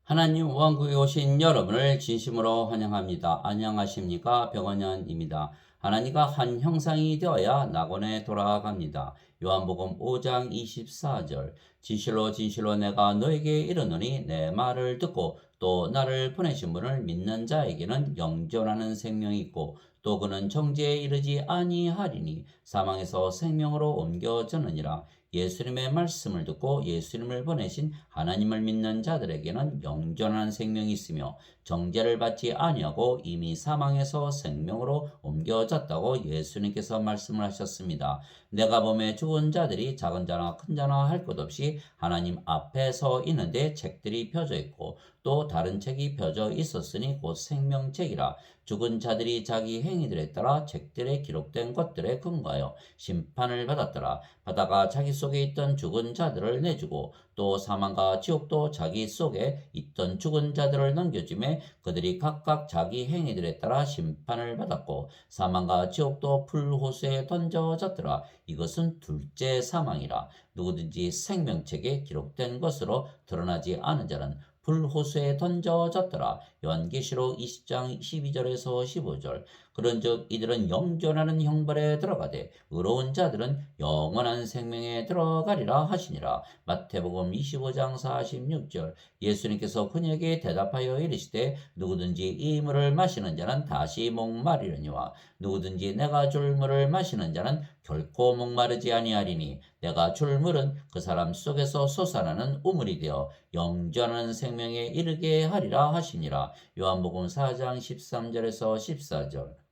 하나님 왕국에 오신 여러분을 진심으로 환영합니다. 안녕하십니까? 백원현입니다. 하나님과 한 형상이 되어야 낙원에 돌아갑니다. 요한복음 5장 24절. 진실로 진실로 내가 너에게 이르노니 내 말을 듣고 또 나를 보내신 분을 믿는 자에게는 영존하는 생명이 있고 또 그는 정죄에 이르지 아니하리니 사망에서 생명으로 옮겨졌느니라. 예수님의 말씀을 듣고 예수님을 보내신 하나님을 믿는 자들에게는 영존한 생명이 있으며 정죄를 받지 아니하고 이미 사망에서 생명으로 옮겨졌다고 예수님께서 말씀을 하셨습니다. 내가 보매 죽은 자들이 작은 자나 큰 자나 할 것 없이 하나님 앞에 서 있는데 책들이 펴져 있고 또 다른 책이 펴져 있었으니 곧 생명책이라. 죽은 자들이 자기 행위들에 따라 책들에 기록된 것들에 근거하여 심판을 받았더라. 바다가 자기 속에 있던 죽은 자들을 내주고 또 사망과 지옥도 자기 속에 있던 죽은 자들을 넘겨주매 그들이 각각 자기 행위들에 따라 심판을 받았고 사망과 지옥도 풀호수에 던져졌더라. 이것은 둘째 사망이라. 누구든지 생명책에 기록된 것으로 드러나지 않은 자는 불호수에 던져졌더라. 요한계시록 20장 12절에서 15절. 그런즉 이들은 영존하는 형벌에 들어가되 의로운 자들은 영원한 생명에 들어가리라 하시니라. 마태복음 25장 46절. 예수님께서 그녀에게 대답하여 이르시되 누구든지 이 물을 마시는 자는 다시 목마르려니와 누구든지 내가 줄 물을 마시는 자는 결코 목마르지 아니하리니 내가 줄 물은 그 사람 속에서 솟아나는 우물이 되어 영전한 생명에 이르게 하리라 하시니라. 요한복음 4장 13절에서 14절.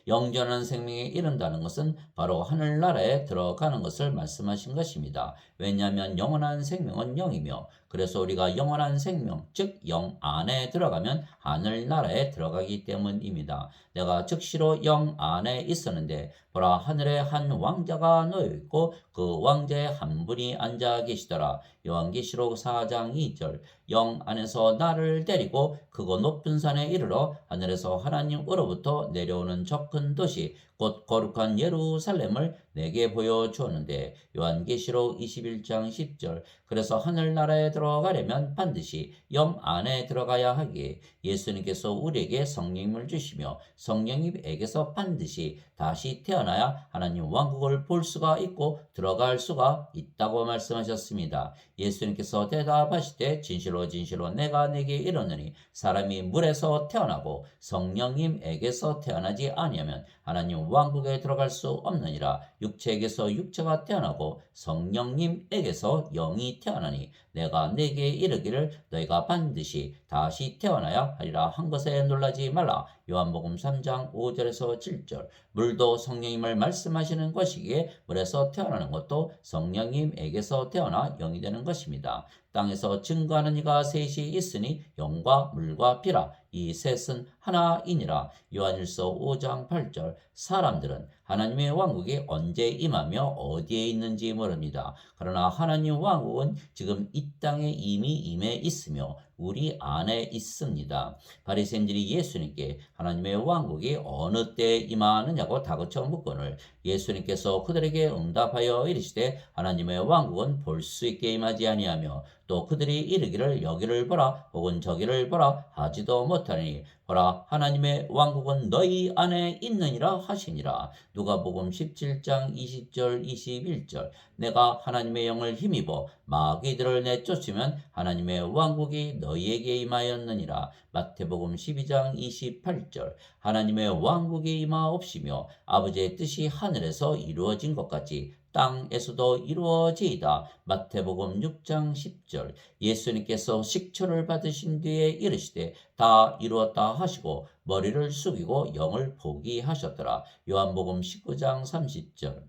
영전한 생명에 이른다는 것은 바로 하늘나라에 들어가는 것을 말씀하신 것입니다. 왜냐하면 영원한 생명은 영이며 그래서 우리가 영원한 생명, 즉 영 안에 들어가면 하늘나라에 들어가기 때문입니다. 내가 즉시로 영 안에 있었는데 보라 하늘에 한 왕자가 놓여 있고 그 왕자의 한 분이 앉아 계시더라. 요한계시록 4장 2절. 영 안에서 나를 데리고 크고 높은 산에 이르러 하늘에서 하나님으로부터 내려오는 적 큰 도시 곧 거룩한 예루살렘을 내게 보여주었는데 요한계시록 21장 10절. 그래서 하늘나라에 들어가려면 반드시 영 안에 들어가야 하기에 예수님께서 우리에게 성령님을 주시며 성령님에게서 반드시 다시 태어나야 하나님 왕국을 볼 수가 있고 들어갈 수가 있다고 말씀하셨습니다. 예수님께서 대답하시되 진실로 진실로 내가 네게 이르노니 사람이 물에서 태어나고 성령님에게서 태어나지 아니하면 하나님 왕국에 들어갈 수 없느니라. 육체에게서 육체가 태어나고 성령님에게서 영이 태어나니 내가 네게 이르기를 너희가 반드시 다시 태어나야 하리라 한 것에 놀라지 말라. 요한복음 3장 5절에서 7절. 물도 성령님을 말씀하시는 것이기에 물에서 태어나는 것도 성령님에게서 태어나 영이 되는 것입니다. 땅에서 증거하는 이가 셋이 있으니 영과 물과 피라. 이 셋은 하나이니라. 요한일서 5장 8절. 사람들은 하나님의 왕국이 언제 임하며 어디에 있는지 모릅니다. 그러나 하나님 왕국은 지금 이 땅에 이미 임해 있으며 우리 안에 있습니다. 바리새인들이 예수님께 하나님의 왕국이 어느 때에 임하느냐고 다그쳐 묻거늘 예수님께서 그들에게 응답하여 이르시되 하나님의 왕국은 볼 수 있게 임하지 아니하며 또 그들이 이르기를 여기를 보라 혹은 저기를 보라 하지도 못하니 보라 하나님의 왕국은 너희 안에 있느니라 하시니라. 누가복음 17장 20절 21절. 내가 하나님의 영을 힘입어 마귀들을 내쫓으면 하나님의 왕국이 너희에게 임하였느니라. 마태복음 12장 28절. 하나님의 왕국이 임하옵시며 아버지의 뜻이 하늘에서 이루어진 것 같이 땅에서도 이루어지이다. 마태복음 6장 10절. 예수님께서 식초를 받으신 뒤에 이르시되 다 이루었다 하시고 머리를 숙이고 영을 포기하셨더라. 요한복음 19장 30절.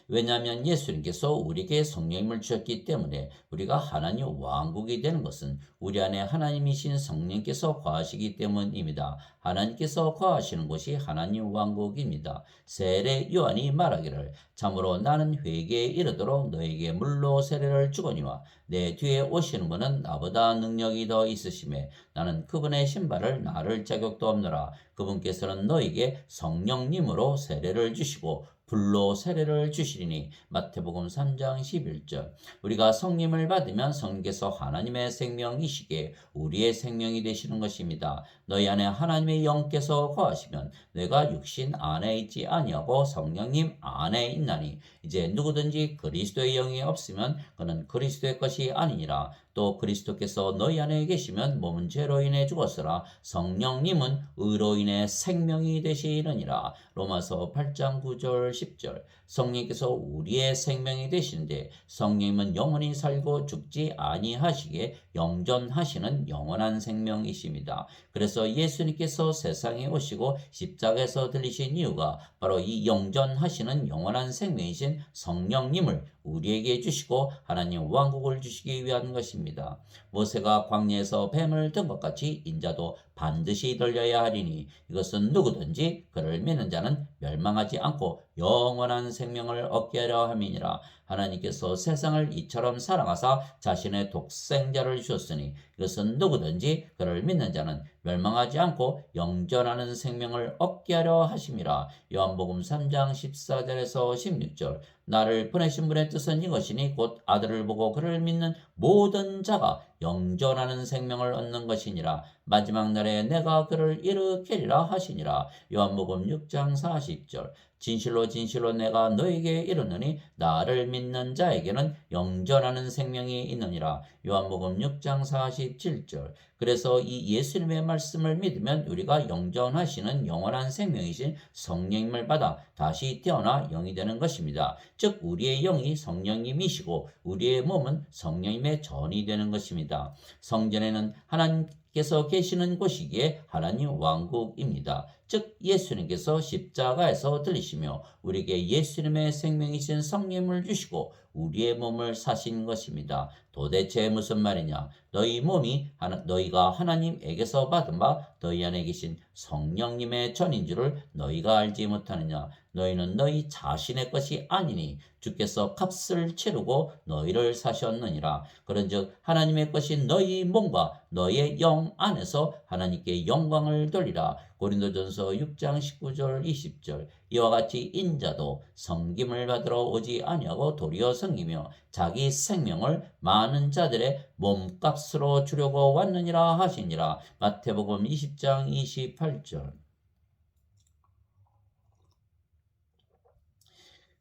왜냐하면 예수님께서 우리에게 성령님을 주셨기 때문에 우리가 하나님 왕국이 되는 것은 우리 안에 하나님이신 성령께서 거하시기 때문입니다. 하나님께서 거하시는 곳이 하나님 왕국입니다. 세례 요한이 말하기를 참으로 나는 회개에 이르도록 너에게 물로 세례를 주거니와 내 뒤에 오시는 분은 나보다 능력이 더 있으심에 나는 그분의 신발을 나를 자격도 없노라. 그분께서는 너에게 성령님으로 세례를 주시고 불로 세례를 주시리니 마태복음 3장 11절. 우리가 성령을 받으면 성령께서 하나님의 생명이시기에 우리의 생명이 되시는 것입니다. 너희 안에 하나님의 영께서 거하시면 내가 육신 안에 있지 아니하고 성령님 안에 있나니 이제 누구든지 그리스도의 영이 없으면 그는 그리스도의 것이 아니니라. 또 그리스도께서 너희 안에 계시면 몸은 죄로 인해 죽었으나 성령님은 의로 인해 생명이 되시느니라. 로마서 8장 9절 10절. 성령께서 우리의 생명이 되시는데 성령님은 영원히 살고 죽지 아니하시기에 영존하시는 영원한 생명이십니다. 그래서 예수님께서 세상에 오시고 십자가에서 들리신 이유가 바로 이 영존하시는 영원한 생명이신 성령님을 우리에게 주시고 하나님 왕국을 주시기 위한 것입니다. 모세가 광야에서 뱀을 든 것 같이 인자도 반드시 들려야 하리니 이것은 누구든지 그를 믿는 자는 멸망하지 않고 영원한 생명을 얻게 하려 함이니라. 하나님께서 세상을 이처럼 사랑하사 자신의 독생자를 주셨으니 이것은 누구든지 그를 믿는 자는 멸망하지 않고 영존하는 생명을 얻게 하려 하심이라. 요한복음 3장 14절에서 16절. 나를 보내신 분의 뜻은 이것이니 곧 아들을 보고 그를 믿는 모든 자가 영존하는 생명을 얻는 것이니라. 마지막 날에 내가 그를 일으키리라 하시니라. 요한복음 6장 40절. 진실로 진실로 내가 너에게 이르노니 나를 믿는 자에게는 영존하는 생명이 있느니라. 요한복음 6장 47절. 그래서 이 예수님의 말씀을 믿으면 우리가 영존하시는 영원한 생명이신 성령님을 받아 다시 태어나 영이 되는 것입니다. 즉 우리의 영이 성령님이시고 우리의 몸은 성령님의 전이 되는 것입니다. 성전에는 하나님께서 계시는 곳이기에 하나님 왕국입니다. 즉 예수님께서 십자가에서 들리시며 우리에게 예수님의 생명이신 성령을 주시고 우리의 몸을 사신 것입니다. 도대체 무슨 말이냐? 너희가 하나님에게서 받은 바 너희 안에 계신 성령님의 전인 줄을 너희가 알지 못하느냐? 너희는 너희 자신의 것이 아니니 주께서 값을 치르고 너희를 사셨느니라. 그런즉 하나님의 것인 너희 몸과 너희의 영 안에서 하나님께 영광을 돌리라. 고린도전서 6장 19절 20절. 이와 같이 인자도 섬김을 받으러 오지 아니하고 도리어 섬기며 자기 생명을 많은 자들의 몸값으로 주려고 왔느니라 하시니라. 마태복음 20장 28절.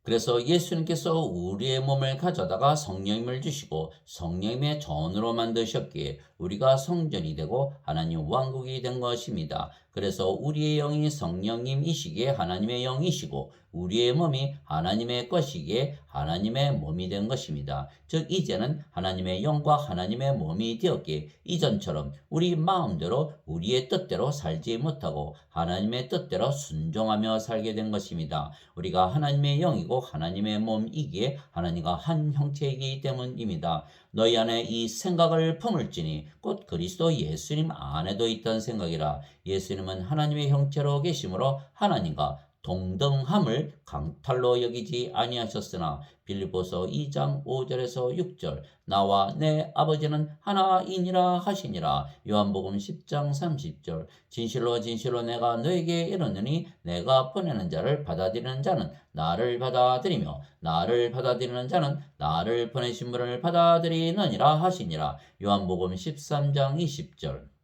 그래서 예수님께서 우리의 몸을 가져다가 성령님을 주시고 성령님의 전으로 만드셨기에 우리가 성전이 되고 하나님 왕국이 된 것입니다. 그래서 우리의 영이 성령님이시기에 하나님의 영이시고 우리의 몸이 하나님의 것이기에 하나님의 몸이 된 것입니다. 즉 이제는 하나님의 영과 하나님의 몸이 되었기에 이전처럼 우리 마음대로 우리의 뜻대로 살지 못하고 하나님의 뜻대로 순종하며 살게 된 것입니다. 우리가 하나님의 영이고 하나님의 몸이기에 하나님과 한 형체이기 때문입니다. 너희 안에 이 생각을 품을지니 곧 그리스도 예수님 안에도 있던 생각이라. 예수님은 하나님의 형체로 계심으로 하나님과 동등함을 강탈로 여기지 아니하셨으나 빌립보서 2장 5절에서 6절 나와 내 아버지는 하나이니라 하시니라. 요한복음 10장 30절 진실로 진실로 내가 너에게 이르노니 내가 보내는 자를 받아들이는 자는 나를 받아들이며 나를 받아들이는 자는 나를 보내신 분을 받아들이느니라 하시니라. 요한복음 13장 20절.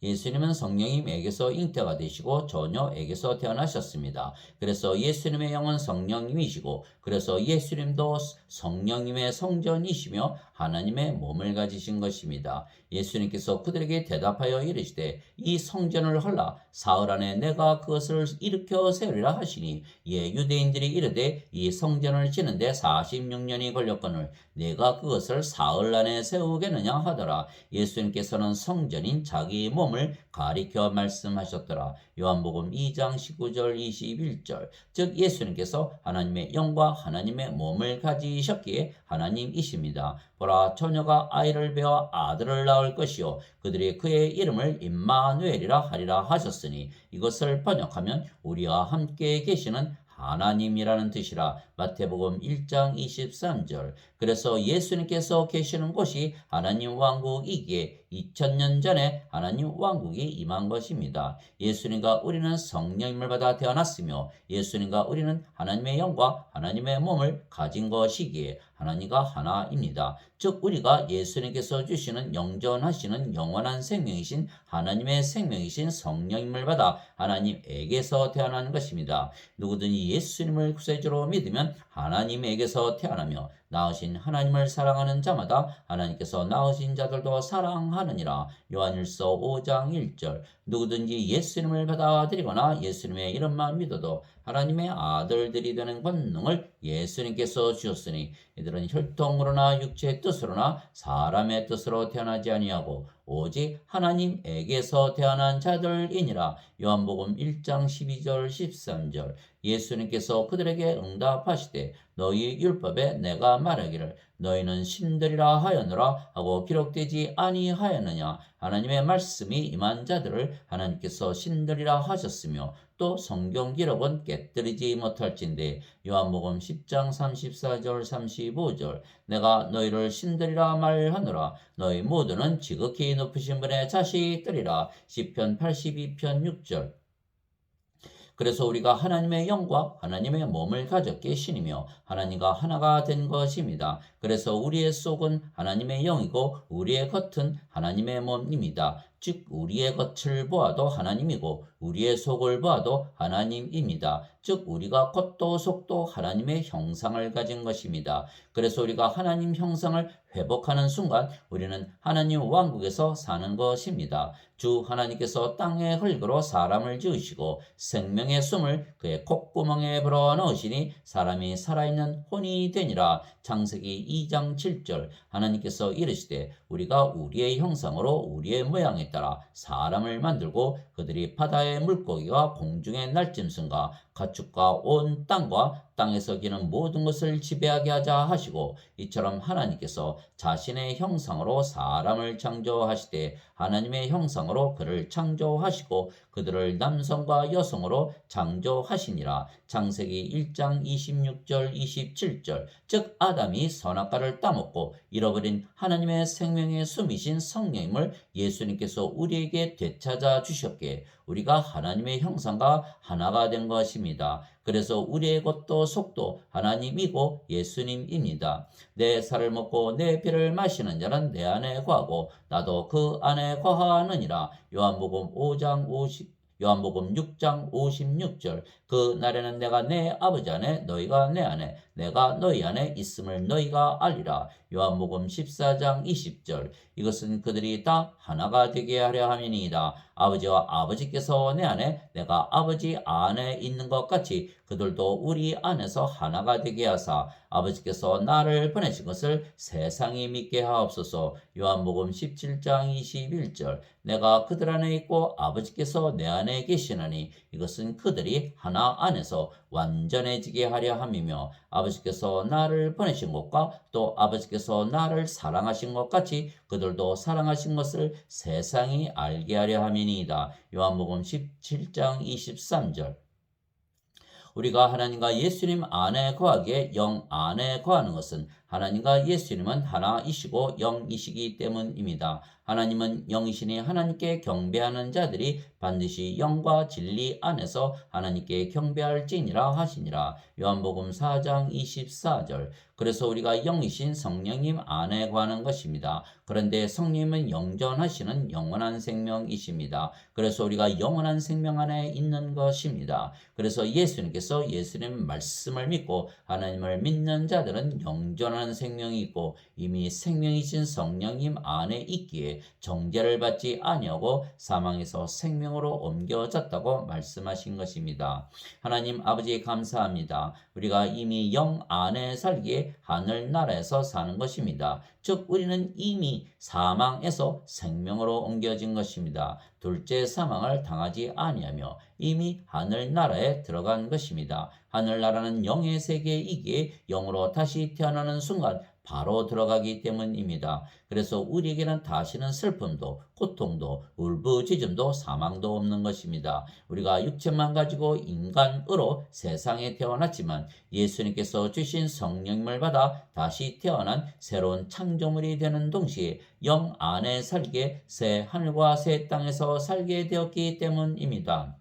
예수님은 성령님에게서 잉태가 되시고 처녀에게서 태어나셨습니다. 그래서 예수님의 영은 성령님이시고 그래서 예수님도 성령님의 성전이시며 하나님의 몸을 가지신 것입니다. 예수님께서 그들에게 대답하여 이르시되 이 성전을 헐라 사흘 안에 내가 그것을 일으켜 세우리라 하시니 예 유대인들이 이르되 이 성전을 지는데 46년이 걸렸거늘 내가 그것을 사흘 안에 세우겠느냐 하더라. 예수님께서는 성전인 자기 몸을 가리켜 말씀하셨더라. 요한복음 2장 19절 21절. 즉 예수님께서 하나님의 영과 하나님의 몸을 가지셨기에 하나님이십니다. 보라 처녀가 아이를 베어 아들을 낳을 것이요 그들이 그의 이름을 임마누엘이라 하리라 하셨으니 이것을 번역하면 우리와 함께 계시는 하나님이라는 뜻이라. 마태복음 1장 23절. 그래서 예수님께서 계시는 곳이 하나님 왕국이기에 2000년 전에 하나님 왕국이 임한 것입니다. 예수님과 우리는 성령님을 받아 태어났으며 예수님과 우리는 하나님의 영과 하나님의 몸을 가진 것이기에 하나님과 하나입니다. 즉 우리가 예수님께서 주시는 영존하시는 영원한 생명이신 하나님의 생명이신 성령님을 받아 하나님에게서 태어난 것입니다. 누구든지 예수님을 구세주로 믿으면 하나님에게서 태어나며 낳으신 하나님을 사랑하는 자마다 하나님께서 낳으신 자들도 사랑하느니라. 요한일서 5장 1절. 누구든지 예수님을 받아들이거나 예수님의 이름만 믿어도 하나님의 아들들이 되는 권능을 예수님께서 주셨으니 이들은 혈통으로나 육체의 뜻으로나 사람의 뜻으로 태어나지 아니하고 오직 하나님에게서 태어난 자들이니라. 요한복음 1장 12절 13절. 예수님께서 그들에게 응답하시되 너희 율법에 내가 말하기를 너희는 신들이라 하였노라 하고 기록되지 아니하였느냐. 하나님의 말씀이 임한 자들을 하나님께서 신들이라 하셨으며 또 성경 기록은 깨뜨리지 못할진대. 요한복음 10장 34절 35절. 내가 너희를 신들이라 말하노라. 너희 모두는 지극히 높으신 분의 자식들이라. 시편 82편 6절. 그래서 우리가 하나님의 영과 하나님의 몸을 가졌기에 신이며 하나님과 하나가 된 것입니다. 그래서 우리의 속은 하나님의 영이고 우리의 겉은 하나님의 몸입니다. 즉 우리의 겉을 보아도 하나님이고 우리의 속을 보아도 하나님입니다. 즉 우리가 겉도 속도 하나님의 형상을 가진 것입니다. 그래서 우리가 하나님 형상을 회복하는 순간 우리는 하나님 왕국에서 사는 것입니다. 주 하나님께서 땅의 흙으로 사람을 지으시고 생명의 숨을 그의 콧구멍에 불어넣으시니 사람이 살아있는 혼이 되니라. 창세기 2장 7절. 하나님께서 이르시되 우리가 우리의 형상으로 우리의 모양에 따라 사람을 만들고 그들이 바다의 물고기와 공중의 날짐승과 가축과 온 땅과 땅에서 기는 모든 것을 지배하게 하자 하시고 이처럼 하나님께서 자신의 형상으로 사람을 창조하시되 하나님의 형상으로 그를 창조하시고 그들을 남성과 여성으로 창조하시니라. 창세기 1장 26절 27절. 즉 아담이 선악과를 따먹고 잃어버린 하나님의 생명의 숨이신 성령님을 예수님께서 우리에게 되찾아 주셨기에 우리가 하나님의 형상과 하나가 된 것입니다. 그래서 우리의 겉도 속도 하나님이고 예수님입니다. 내 살을 먹고 내 피를 마시는 자는 내 안에 거하고 나도 그 안에 거하느니라. 요한복음 6장 56절. 그 날에는 내가 내 아버지 안에 너희가 내 안에 내가 너희 안에 있음을 너희가 알리라. 요한복음 14장 20절. 이것은 그들이 다 하나가 되게 하려 함이니이다. 아버지와 아버지께서 내 안에 내가 아버지 안에 있는 것 같이 그들도 우리 안에서 하나가 되게 하사 아버지께서 나를 보내신 것을 세상이 믿게 하옵소서. 요한복음 17장 21절. 내가 그들 안에 있고 아버지께서 내 안에 계시나니 이것은 그들이 하나 안에서 완전해지게 하려 함이며 아버지께서 나를 보내신 것과 또 아버지께서 나를 사랑하신 것 같이 그들도 사랑하신 것을 세상이 알게 하려 함이니이다. 요한복음 17장 23절. 우리가 하나님과 예수님 안에 거하기에 영 안에 거하는 것은 하나님과 예수님은 하나이시고 영이시기 때문입니다. 하나님은 영이시니 하나님께 경배하는 자들이 반드시 영과 진리 안에서 하나님께 경배할지니라 하시니라. 요한복음 4장 24절. 그래서 우리가 영이신 성령님 안에 거하는 것입니다. 그런데 성령님은 영존하시는 영원한 생명이십니다. 그래서 우리가 영원한 생명 안에 있는 것입니다. 그래서 예수님께서 예수님 말씀을 믿고 하나님을 믿는 자들은 영존한 생명이 있고 이미 생명이신 성령님 안에 있기에 정죄를 받지 아니하고 사망에서 생명으로 옮겨졌다고 말씀하신 것입니다. 하나님 아버지 감사합니다. 우리가 이미 영 안에 살기에 하늘나라에서 사는 것입니다. 즉 우리는 이미 사망에서 생명으로 옮겨진 것입니다. 둘째 사망을 당하지 아니하며 이미 하늘나라에 들어간 것입니다. 하늘나라는 영의 세계이기에 영으로 다시 태어나는 순간 바로 들어가기 때문입니다. 그래서 우리에게는 다시는 슬픔도 고통도 울부짖음도 사망도 없는 것입니다. 우리가 육체만 가지고 인간으로 세상에 태어났지만 예수님께서 주신 성령님을 받아 다시 태어난 새로운 창조물이 되는 동시에 영 안에 살게 새 하늘과 새 땅에서 살게 되었기 때문입니다.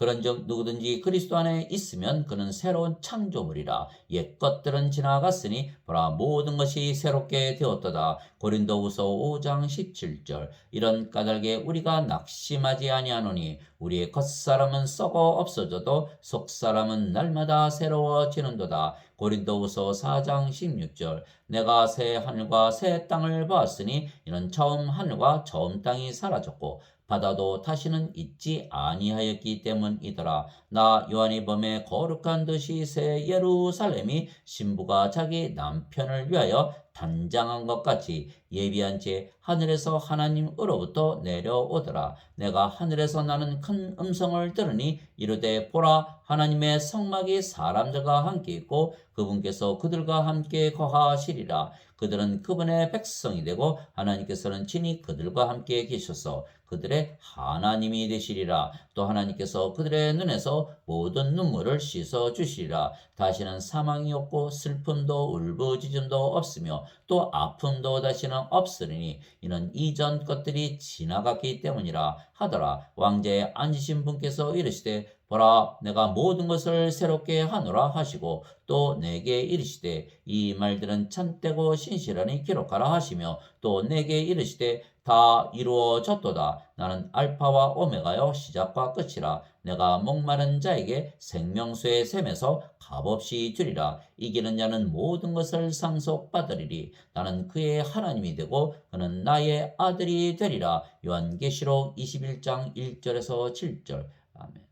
그런즉 누구든지 그리스도 안에 있으면 그는 새로운 창조물이라. 옛 것들은 지나갔으니 보라 모든 것이 새롭게 되었도다. 고린도후서 5장 17절. 이런 까닭에 우리가 낙심하지 아니하노니 우리의 겉사람은 썩어 없어져도 속사람은 날마다 새로워지는도다. 고린도후서 4장 16절. 내가 새 하늘과 새 땅을 보았으니 이는 처음 하늘과 처음 땅이 사라졌고 바다도 다시는 있지 아니하였기 때문이더라. 나 요한이 범에 거룩한 도시 새 예루살렘이 신부가 자기 남편을 위하여 단장한 것 같이 예비한 채 하늘에서 하나님으로부터 내려오더라. 내가 하늘에서 나는 큰 음성을 들으니 이르되 보라 하나님의 성막이 사람들과 함께 있고 그분께서 그들과 함께 거하시리라. 그들은 그분의 백성이 되고 하나님께서는 친히 그들과 함께 계셔서 그들의 하나님이 되시리라. 또 하나님께서 그들의 눈에서 모든 눈물을 씻어 주시리라. 다시는 사망이 없고 슬픔도 울부짖음도 없으며 또 아픔도 다시는 없으리니 이는 이전 것들이 지나갔기 때문이라 하더라. 왕좌에 앉으신 분께서 이르시되 보라 내가 모든 것을 새롭게 하노라 하시고 또 내게 이르시되 이 말들은 참되고 신실하니 기록하라 하시며 또 내게 이르시되 다 이루어졌도다. 나는 알파와 오메가요 시작과 끝이라. 내가 목마른 자에게 생명수의 샘에서 값없이 주리라. 이기는 자는 모든 것을 상속받으리리. 나는 그의 하나님이 되고 그는 나의 아들이 되리라. 요한계시록 21장 1절에서 7절. 아멘.